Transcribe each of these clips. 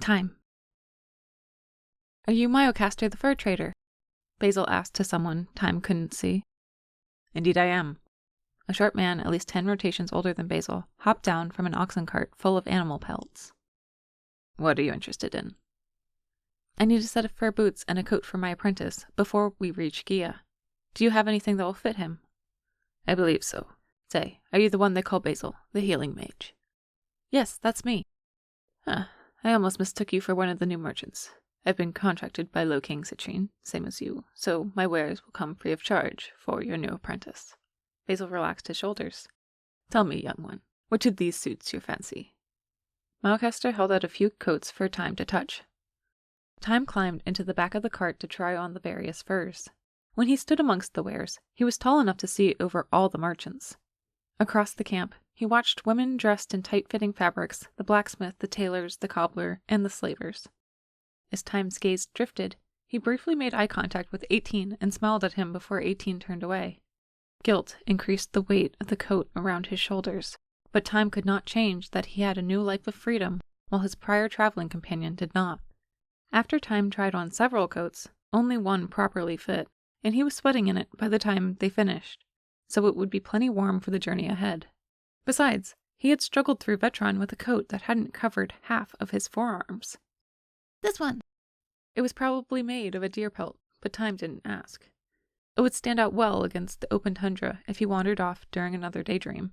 Thyme. Are you Myocaster the fur trader? Basil asked to someone Thyme couldn't see. Indeed I am. A short man, at least 10 rotations older than Basil, hopped down from an oxen cart full of animal pelts. What are you interested in? I need a set of fur boots and a coat for my apprentice before we reach Gia. Do you have anything that will fit him? I believe so. Say, are you the one they call Basil, the healing mage? Yes, that's me. I almost mistook you for one of the new merchants. I've been contracted by Low King Citrine, same as you, so my wares will come free of charge for your new apprentice. Basil relaxed his shoulders. Tell me, young one, which of these suits your fancy? Myocaster held out a few coats for Thyme to touch. Thyme climbed into the back of the cart to try on the various furs. When he stood amongst the wares, he was tall enough to see over all the merchants. Across the camp, he watched women dressed in tight-fitting fabrics, the blacksmith, the tailors, the cobbler, and the slavers. As Thyme's gaze drifted, he briefly made eye contact with 18 and smiled at him before 18 turned away. Guilt increased the weight of the coat around his shoulders, but Thyme could not change that he had a new life of freedom, while his prior traveling companion did not. After Thyme tried on several coats, only one properly fit, and he was sweating in it by the time they finished, so it would be plenty warm for the journey ahead. Besides, he had struggled through Vetron with a coat that hadn't covered half of his forearms. This one. It was probably made of a deer pelt, but Thyme didn't ask. It would stand out well against the open tundra if he wandered off during another daydream.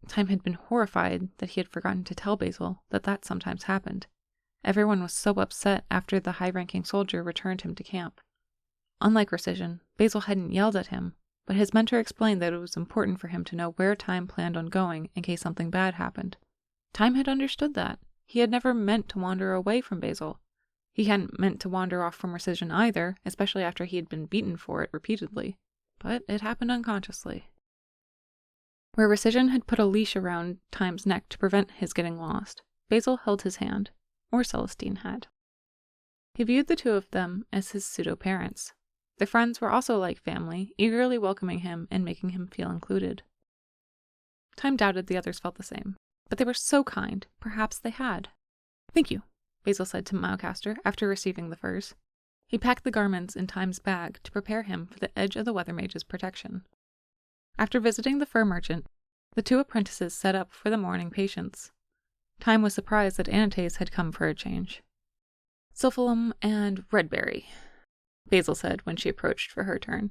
Thyme had been horrified that he had forgotten to tell Basil that sometimes happened. Everyone was so upset after the high-ranking soldier returned him to camp. Unlike Rescission, Basil hadn't yelled at him, but his mentor explained that it was important for him to know where Thyme planned on going in case something bad happened. Thyme had understood that. He had never meant to wander away from Basil. He hadn't meant to wander off from Rescission either, especially after he had been beaten for it repeatedly. But it happened unconsciously. Where Rescission had put a leash around Thyme's neck to prevent his getting lost, Basil held his hand, or Celestine had. He viewed the two of them as his pseudo-parents. Their friends were also like family, eagerly welcoming him and making him feel included. Thyme doubted the others felt the same, but they were so kind, perhaps they had. "Thank you," Basil said to Myocaster after receiving the furs. He packed the garments in Thyme's bag to prepare him for the edge of the weather mage's protection. After visiting the fur merchant, the two apprentices set up for the morning patients. Thyme was surprised that Anates had come for a change. "Sulfalum and Redberry," Basil said when she approached for her turn.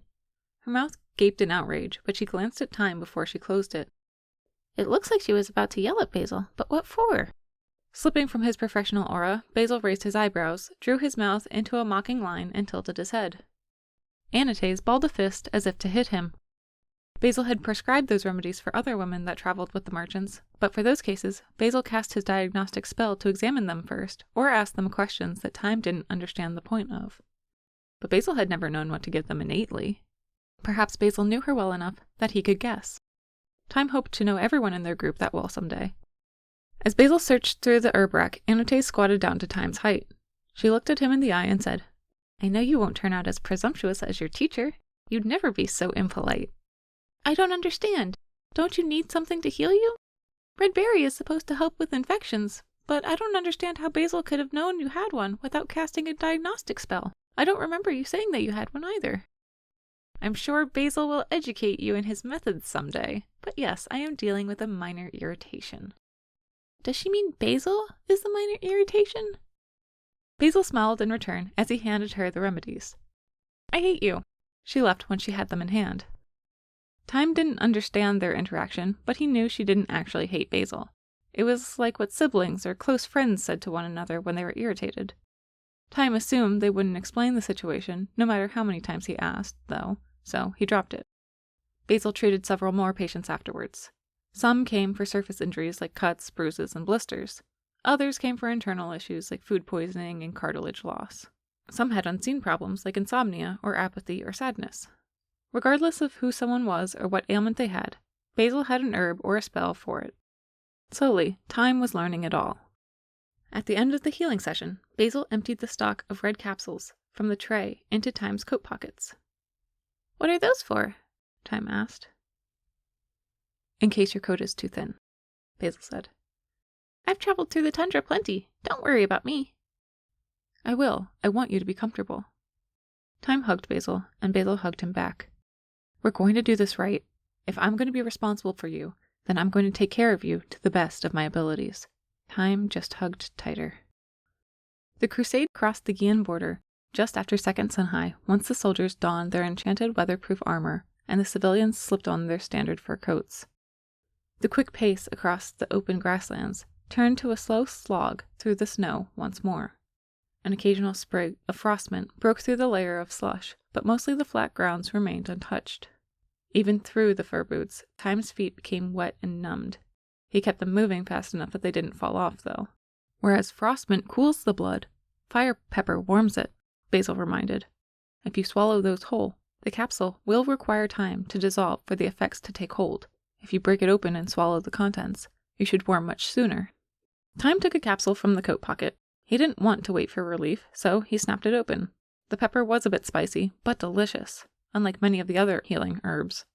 Her mouth gaped in outrage, but she glanced at Thyme before she closed it. It looks like she was about to yell at Basil, but what for? Slipping from his professional aura, Basil raised his eyebrows, drew his mouth into a mocking line, and tilted his head. Anates balled a fist as if to hit him. Basil had prescribed those remedies for other women that traveled with the merchants, but for those cases, Basil cast his diagnostic spell to examine them first, or ask them questions that Thyme didn't understand the point of. But Basil had never known what to give them innately. Perhaps Basil knew her well enough that he could guess. Thyme hoped to know everyone in their group that well someday. As Basil searched through the herb rack, Anates squatted down to Thyme's height. She looked at him in the eye and said, "I know you won't turn out as presumptuous as your teacher. You'd never be so impolite." I don't understand. Don't you need something to heal you? Red berry is supposed to help with infections, but I don't understand how Basil could have known you had one without casting a diagnostic spell. I don't remember you saying that you had one either. I'm sure Basil will educate you in his methods someday, but yes, I am dealing with a minor irritation. Does she mean Basil is the minor irritation? Basil smiled in return as he handed her the remedies. "I hate you." She left when she had them in hand. Thyme didn't understand their interaction, but he knew she didn't actually hate Basil. It was like what siblings or close friends said to one another when they were irritated. Thyme assumed they wouldn't explain the situation, no matter how many times he asked, though, so he dropped it. Basil treated several more patients afterwards. Some came for surface injuries like cuts, bruises, and blisters. Others came for internal issues like food poisoning and cartilage loss. Some had unseen problems like insomnia or apathy or sadness. Regardless of who someone was or what ailment they had, Basil had an herb or a spell for it. Slowly, Thyme was learning it all. At the end of the healing session, Basil emptied the stock of red capsules from the tray into Thyme's coat pockets. "What are those for?" Thyme asked. "In case your coat is too thin," Basil said. "I've traveled through the tundra plenty. Don't worry about me." I will. I want you to be comfortable. Thyme hugged Basil, and Basil hugged him back. We're going to do this right. If I'm going to be responsible for you, then I'm going to take care of you to the best of my abilities. Thyme just hugged tighter. The crusade crossed the Guian border just after second sun high, once the soldiers donned their enchanted weatherproof armor and the civilians slipped on their standard fur coats. The quick pace across the open grasslands turned to a slow slog through the snow once more. An occasional sprig of frostmint broke through the layer of slush, but mostly the flat grounds remained untouched. Even through the fur boots, Thyme's feet became wet and numbed. He kept them moving fast enough that they didn't fall off, though. Whereas frostmint cools the blood, fire pepper warms it, Basil reminded. If you swallow those whole, the capsule will require time to dissolve for the effects to take hold. If you break it open and swallow the contents, you should warm much sooner. Thyme took a capsule from the coat pocket. He didn't want to wait for relief, so he snapped it open. The pepper was a bit spicy, but delicious, unlike many of the other healing herbs.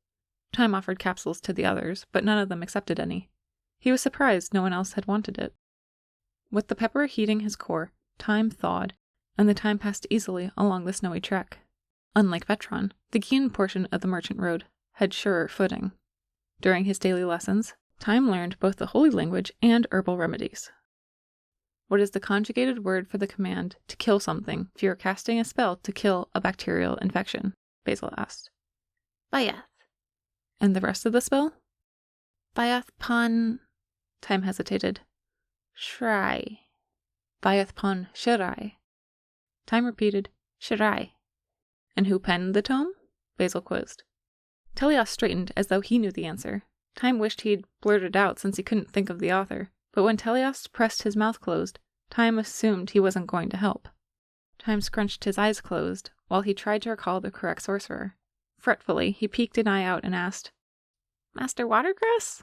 Thyme offered capsules to the others, but none of them accepted any. He was surprised no one else had wanted it. With the pepper heating his core, Thyme thawed, and the time passed easily along the snowy trek. Unlike Vetron, the Guian portion of the merchant road had surer footing. During his daily lessons, Thyme learned both the holy language and herbal remedies. What is the conjugated word for the command to kill something if you are casting a spell to kill a bacterial infection? Basil asked. Bayath. And the rest of the spell? Bayath pon... Thyme hesitated. Shrai. Bayath pon Shirai. Thyme repeated, Shirai. And who penned the tome? Basil quizzed. Telios straightened as though he knew the answer. Thyme wished he'd blurted out since he couldn't think of the author, but when Telios pressed his mouth closed, Thyme assumed he wasn't going to help. Thyme scrunched his eyes closed while he tried to recall the correct sorcerer. Fretfully, he peeked an eye out and asked, Master Watercress?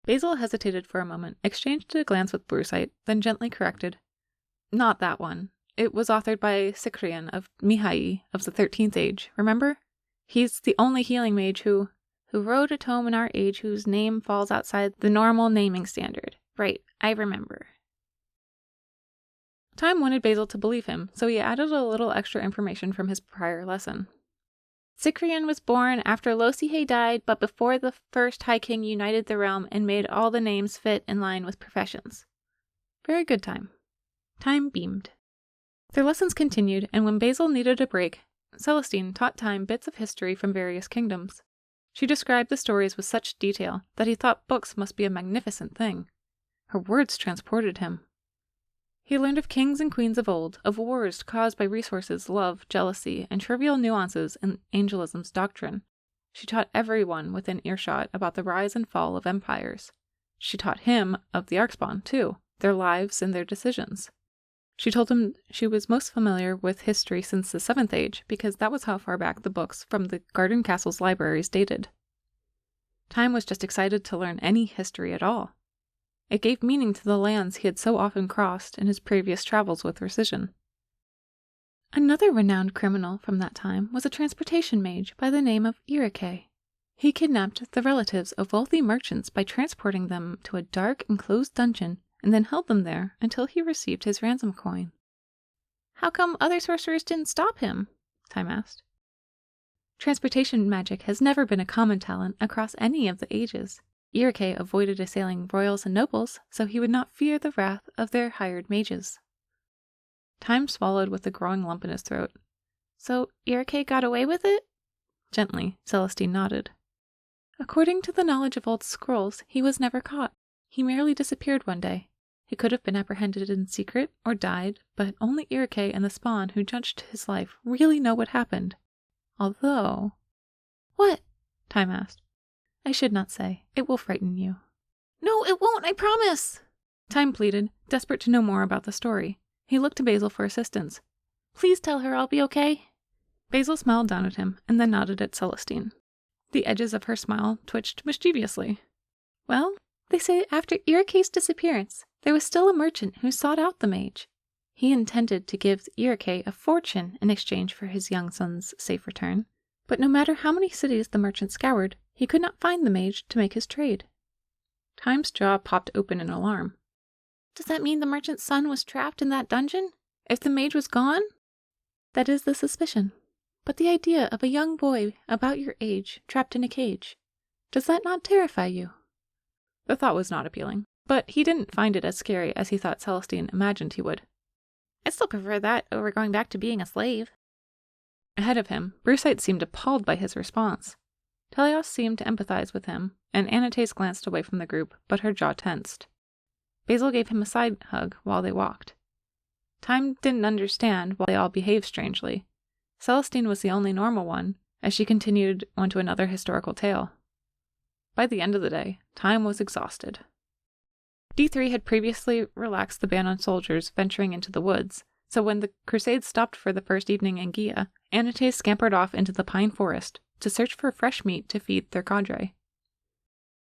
Basil hesitated for a moment, exchanged a glance with Brusight, then gently corrected. Not that one. It was authored by Cyprian of Mihai of the 13th Age, remember? He's the only healing mage who wrote a tome in our age whose name falls outside the normal naming standard. Right, I remember. Thyme wanted Basil to believe him, so he added a little extra information from his prior lesson. Cyprian was born after Losihe died, but before the first High King united the realm and made all the names fit in line with professions. Very good, Thyme. Thyme beamed. Their lessons continued, and when Basil needed a break, Celestine taught Thyme bits of history from various kingdoms. She described the stories with such detail that he thought books must be a magnificent thing. Her words transported him. He learned of kings and queens of old, of wars caused by resources, love, jealousy, and trivial nuances in angelism's doctrine. She taught everyone within earshot about the rise and fall of empires. She taught him of the Archspawn, too, their lives and their decisions. She told him she was most familiar with history since the 7th Age, because that was how far back the books from the Garden Castle's libraries dated. Thyme was just excited to learn any history at all. It gave meaning to the lands he had so often crossed in his previous travels with Recision. Another renowned criminal from that time was a transportation mage by the name of Irike. He kidnapped the relatives of wealthy merchants by transporting them to a dark, enclosed dungeon and then held them there until he received his ransom coin. How come other sorcerers didn't stop him? Thyme asked. Transportation magic has never been a common talent across any of the ages. Irike avoided assailing royals and nobles, so he would not fear the wrath of their hired mages. Thyme swallowed with a growing lump in his throat. So Irike got away with it? Gently, Celestine nodded. According to the knowledge of old scrolls, he was never caught. He merely disappeared one day. He could have been apprehended in secret or died, but only Irike and the Spawn who judged his life really know what happened. Although... What? Thyme asked. I should not say. It will frighten you. No, it won't, I promise! Thyme pleaded, desperate to know more about the story. He looked to Basil for assistance. Please tell her I'll be okay. Basil smiled down at him and then nodded at Celestine. The edges of her smile twitched mischievously. Well, they say after Irike's disappearance, there was still a merchant who sought out the mage. He intended to give Irike a fortune in exchange for his young son's safe return, but no matter how many cities the merchant scoured, he could not find the mage to make his trade. Thyme's jaw popped open in alarm. Does that mean the merchant's son was trapped in that dungeon? If the mage was gone, that is the suspicion. But the idea of a young boy about your age trapped in a cage, does that not terrify you? The thought was not appealing, but he didn't find it as scary as he thought Celestine imagined he would. I still prefer that over going back to being a slave. Ahead of him, Brusite seemed appalled by his response. Telios seemed to empathize with him, and Anastasia glanced away from the group, but her jaw tensed. Basil gave him a side hug while they walked. Thyme didn't understand why they all behaved strangely. Celestine was the only normal one, as she continued onto another historical tale. By the end of the day, Thyme was exhausted. D3 had previously relaxed the ban on soldiers venturing into the woods, so when the crusade stopped for the first evening in Gia, Anastasia scampered off into the pine forest to search for fresh meat to feed their cadre.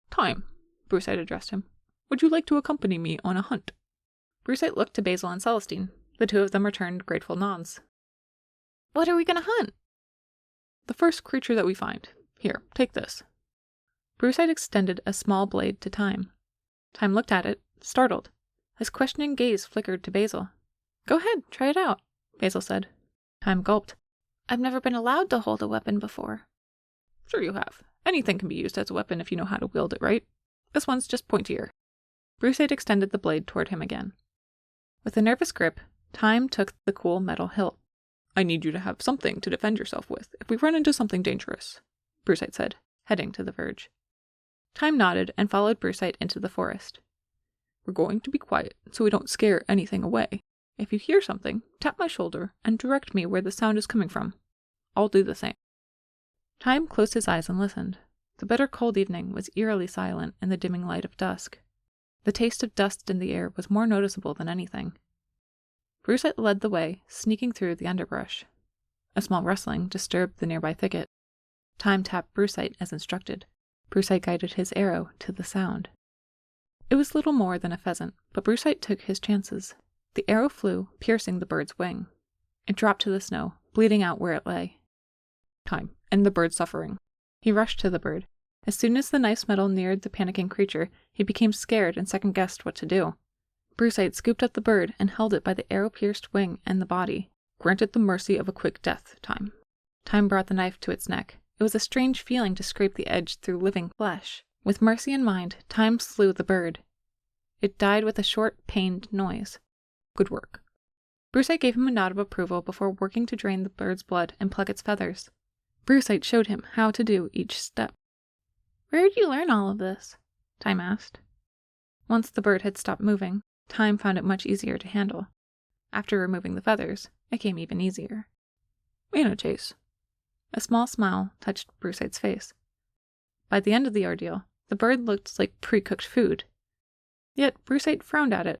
Thyme, Brusite addressed him. Would you like to accompany me on a hunt? Brusite looked to Basil and Celestine. The two of them returned grateful nods. What are we going to hunt? The first creature that we find. Here, take this. Brusite extended a small blade to Thyme. Thyme looked at it, startled. His questioning gaze flickered to Basil. Go ahead, try it out, Basil said. Thyme gulped. I've never been allowed to hold a weapon before. Sure you have. Anything can be used as a weapon if you know how to wield it right. This one's just pointier. Brusite extended the blade toward him again. With a nervous grip, Thyme took the cool metal hilt. I need you to have something to defend yourself with if we run into something dangerous, Brusite said, heading to the verge. Thyme nodded and followed Brusite into the forest. We're going to be quiet so we don't scare anything away. If you hear something, tap my shoulder and direct me where the sound is coming from. I'll do the same. Thyme closed his eyes and listened. The bitter cold evening was eerily silent in the dimming light of dusk. The taste of dust in the air was more noticeable than anything. Brusite led the way, sneaking through the underbrush. A small rustling disturbed the nearby thicket. Thyme tapped Brusite as instructed. Brusite guided his arrow to the sound. It was little more than a pheasant, but Brusite took his chances. The arrow flew, piercing the bird's wing. It dropped to the snow, bleeding out where it lay. Thyme, end the bird's suffering. He rushed to the bird. As soon as the knife's metal neared the panicking creature, he became scared and second-guessed what to do. Brusite scooped up the bird and held it by the arrow-pierced wing and the body. Grant it the mercy of a quick death, Thyme. Thyme brought the knife to its neck. It was a strange feeling to scrape the edge through living flesh. With mercy in mind, Thyme slew the bird. It died with a short, pained noise. Good work. Brusite gave him a nod of approval before working to drain the bird's blood and pluck its feathers. Brusite showed him how to do each step. Where did you learn all of this? Thyme asked. Once the bird had stopped moving, Thyme found it much easier to handle. After removing the feathers, it came even easier. Anastasia. A small smile touched Brusite's face. By the end of the ordeal, the bird looked like pre-cooked food. Yet Brusite frowned at it.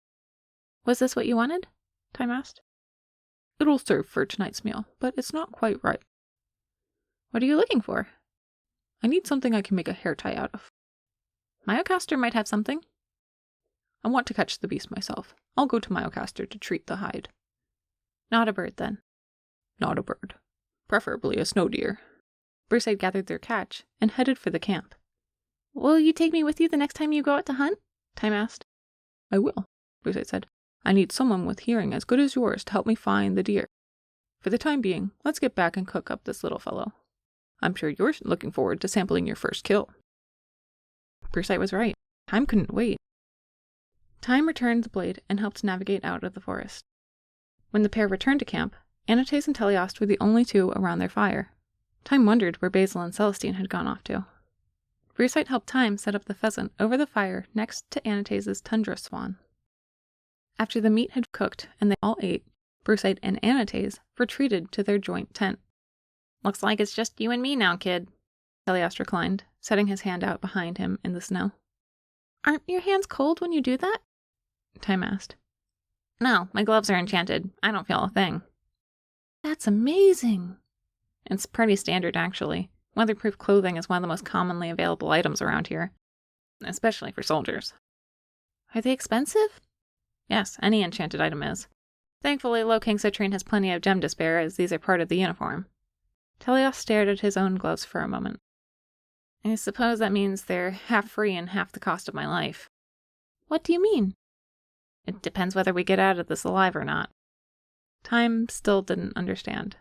Was this what you wanted? Thyme asked. It'll serve for tonight's meal, but it's not quite right. What are you looking for? I need something I can make a hair tie out of. Myocaster might have something. I want to catch the beast myself. I'll go to Myocaster to treat the hide. Not a bird, then. Not a bird. Preferably a snow deer. Brusite gathered their catch and headed for the camp. Will you take me with you the next time you go out to hunt? Thyme asked. I will, Brusite said. I need someone with hearing as good as yours to help me find the deer. For the time being, let's get back and cook up this little fellow. I'm sure you're looking forward to sampling your first kill. Brusite was right. Thyme couldn't wait. Thyme returned the blade and helped navigate out of the forest. When the pair returned to camp, Anastasia and Teleost were the only two around their fire. Thyme wondered where Basil and Celestine had gone off to. Brusite helped Thyme set up the pheasant over the fire next to Anastasia's tundra swan. After the meat had cooked and they all ate, Brusite and Anastasia retreated to their joint tent. Looks like it's just you and me now, kid, Teleost reclined, setting his hand out behind him in the snow. Aren't your hands cold when you do that? Thyme asked. No, my gloves are enchanted. I don't feel a thing. That's amazing. It's pretty standard, actually. Weatherproof clothing is one of the most commonly available items around here, especially for soldiers. Are they expensive? Yes, any enchanted item is. Thankfully, Low King Citrine has plenty of gem to spare, as these are part of the uniform. Teleos stared at his own gloves for a moment. I suppose that means they're half free and half the cost of my life. What do you mean? It depends whether we get out of this alive or not. Thyme still didn't understand.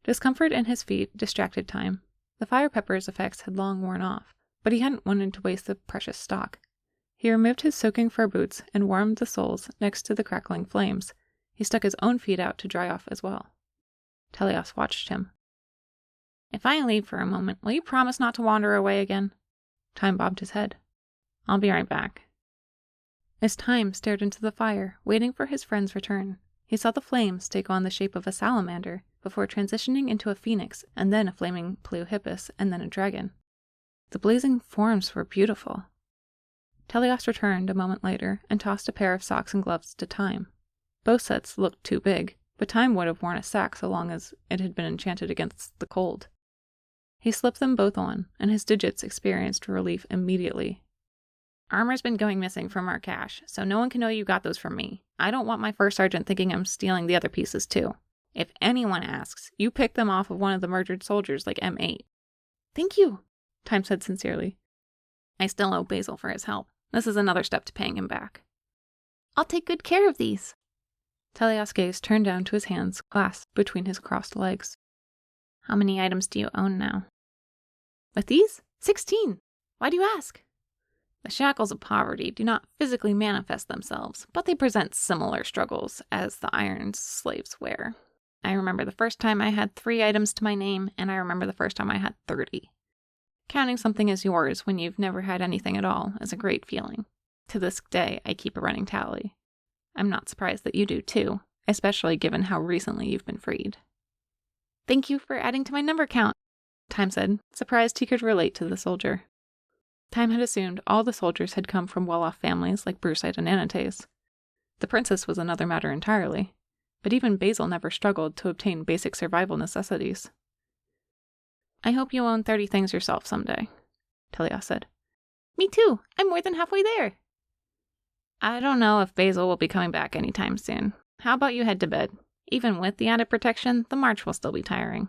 Discomfort in his feet distracted Thyme. The fire pepper's effects had long worn off, but he hadn't wanted to waste the precious stock. He removed his soaking fur boots and warmed the soles next to the crackling flames. He stuck his own feet out to dry off as well. Teleos watched him. "If I leave for a moment, will you promise not to wander away again?" Thyme bobbed his head. "I'll be right back." As Thyme stared into the fire, waiting for his friend's return, he saw the flames take on the shape of a salamander before transitioning into a phoenix and then a flaming pleohippus and then a dragon. The blazing forms were beautiful. Teleos returned a moment later and tossed a pair of socks and gloves to Thyme. Both sets looked too big, but Thyme would have worn a sack so long as it had been enchanted against the cold. He slipped them both on, and his digits experienced relief immediately. "Armor's been going missing from our cache, so no one can know you got those from me. I don't want my first sergeant thinking I'm stealing the other pieces too. If anyone asks, you pick them off of one of the murdered soldiers like M8. "Thank you," Thyme said sincerely. "I still owe Basil for his help. This is another step to paying him back." "I'll take good care of these." Teleos' gaze turned down to his hands clasped between his crossed legs. "How many items do you own now?" "With these? 16. Why do you ask?" "The shackles of poverty do not physically manifest themselves, but they present similar struggles as the irons slaves wear. I remember the first time I had 3 items to my name, and I remember the first time I had 30. Counting something as yours when you've never had anything at all is a great feeling. To this day, I keep a running tally. I'm not surprised that you do too, especially given how recently you've been freed." "Thank you for adding to my number count," Thyme said, surprised he could relate to the soldier. Thyme had assumed all the soldiers had come from well-off families like Brusite and Anates. The princess was another matter entirely, but even Basil never struggled to obtain basic survival necessities. "I hope you own 30 things yourself someday," Teleos said. "Me too. I'm more than halfway there." "I don't know if Basil will be coming back anytime soon. How about you head to bed? Even with the added protection, the march will still be tiring."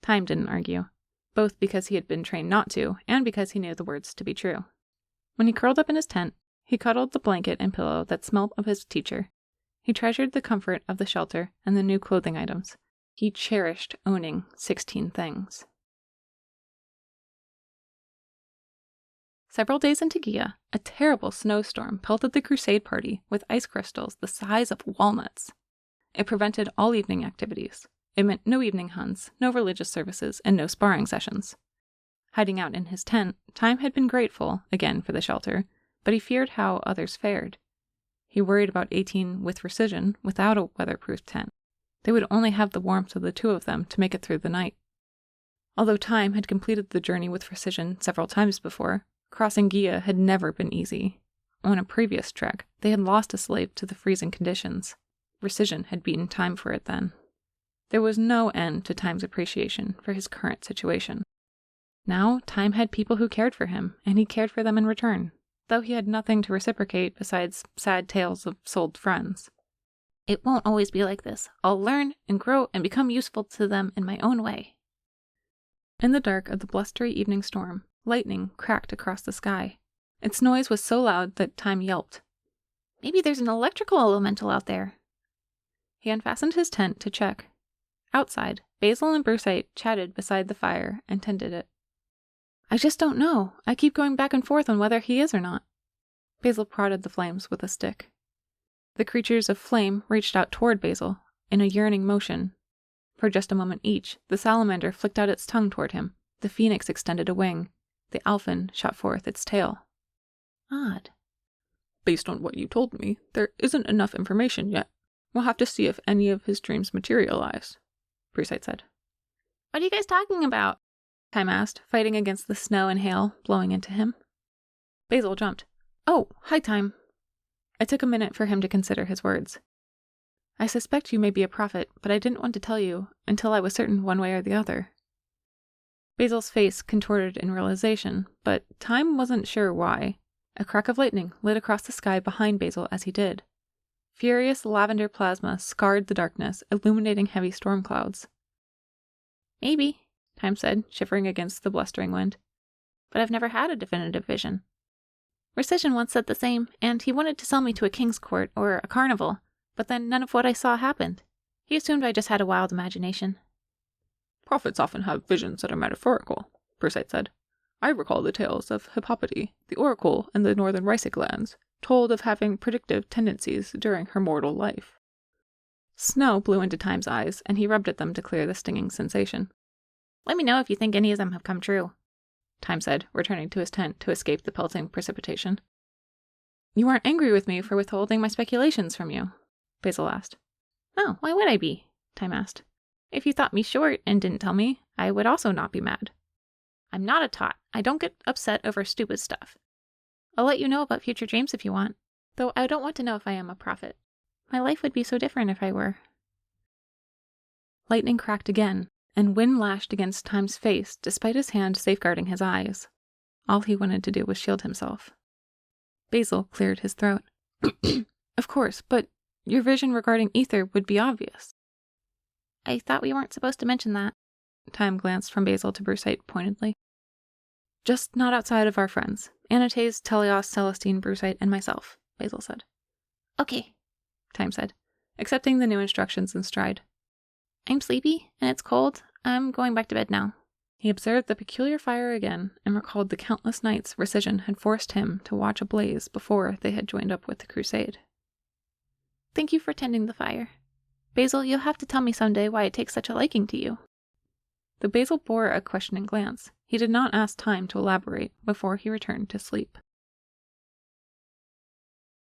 Thyme didn't argue, both because he had been trained not to, and because he knew the words to be true. When he curled up in his tent, he cuddled the blanket and pillow that smelled of his teacher. He treasured the comfort of the shelter and the new clothing items. He cherished owning 16 things. Several days into Gia, a terrible snowstorm pelted the crusade party with ice crystals the size of walnuts. It prevented all evening activities. It meant no evening hunts, no religious services, and no sparring sessions. Hiding out in his tent, Thyme had been grateful, again, for the shelter, but he feared how others fared. He worried about 18 with precision without a weatherproof tent. They would only have the warmth of the 2 of them to make it through the night. Although Thyme had completed the journey with precision several times before, crossing Gia had never been easy. On a previous trek, they had lost a slave to the freezing conditions. Precision had beaten Thyme for it then. There was no end to Thyme's appreciation for his current situation. Now, Thyme had people who cared for him, and he cared for them in return, though he had nothing to reciprocate besides sad tales of sold friends. "It won't always be like this. I'll learn and grow and become useful to them in my own way." In the dark of the blustery evening storm, lightning cracked across the sky. Its noise was so loud that Thyme yelped. "Maybe there's an electrical elemental out there." He unfastened his tent to check. Outside, Basil and Brusite chatted beside the fire and tended it. "I just don't know. I keep going back and forth on whether he is or not." Basil prodded the flames with a stick. The creatures of flame reached out toward Basil in a yearning motion. For just a moment each, the salamander flicked out its tongue toward him. The phoenix extended a wing. The alphin shot forth its tail. Odd. "Based on what you told me, there isn't enough information yet. We'll have to see if any of his dreams materialize," Brusite said. "What are you guys talking about?" Thyme asked, fighting against the snow and hail blowing into him. Basil jumped. "Oh, hi, Thyme." It took a minute for him to consider his words. "I suspect you may be a prophet, but I didn't want to tell you until I was certain one way or the other." Basil's face contorted in realization, but Thyme wasn't sure why. A crack of lightning lit across the sky behind Basil as he did. Furious lavender plasma scarred the darkness, illuminating heavy storm clouds. "Maybe," Thyme said, shivering against the blustering wind. "But I've never had a definitive vision. Precision once said the same, and he wanted to sell me to a king's court or a carnival, but then none of what I saw happened. He assumed I just had a wild imagination. Prophets often have visions that are metaphorical, Brusite said. I recall the tales of Hippopotame, the oracle in the northern Rysic lands, told of having predictive tendencies during her mortal life. Snow blew into Thyme's eyes, and he rubbed at them to clear the stinging sensation. Let me know if you think any of them have come true, Thyme said, returning to his tent to escape the pelting precipitation. You aren't angry with me for withholding my speculations from you? Basil asked. No, why would I be? Thyme asked. If you thought me short and didn't tell me, I would also not be mad. I'm not a tot. I don't get upset over stupid stuff. I'll let you know about future dreams if you want, though I don't want to know if I am a prophet. My life would be so different if I were. Lightning cracked again, and wind lashed against Thyme's face despite his hand safeguarding his eyes. All he wanted to do was shield himself. Basil cleared his throat. Of course, but your vision regarding ether would be obvious. I thought we weren't supposed to mention that. Thyme glanced from Basil to Brusite pointedly. Just not outside of our friends. Anates, Teleos, Celestine, Brusite, and myself, Basil said. Okay, Thyme said, accepting the new instructions in stride. I'm sleepy, and it's cold. I'm going back to bed now. He observed the peculiar fire again and recalled the countless nights Rescission had forced him to watch ablaze before they had joined up with the crusade. Thank you for tending the fire. Basil, you'll have to tell me someday why it takes such a liking to you. Though Basil bore a questioning glance, he did not ask Thyme to elaborate before he returned to sleep.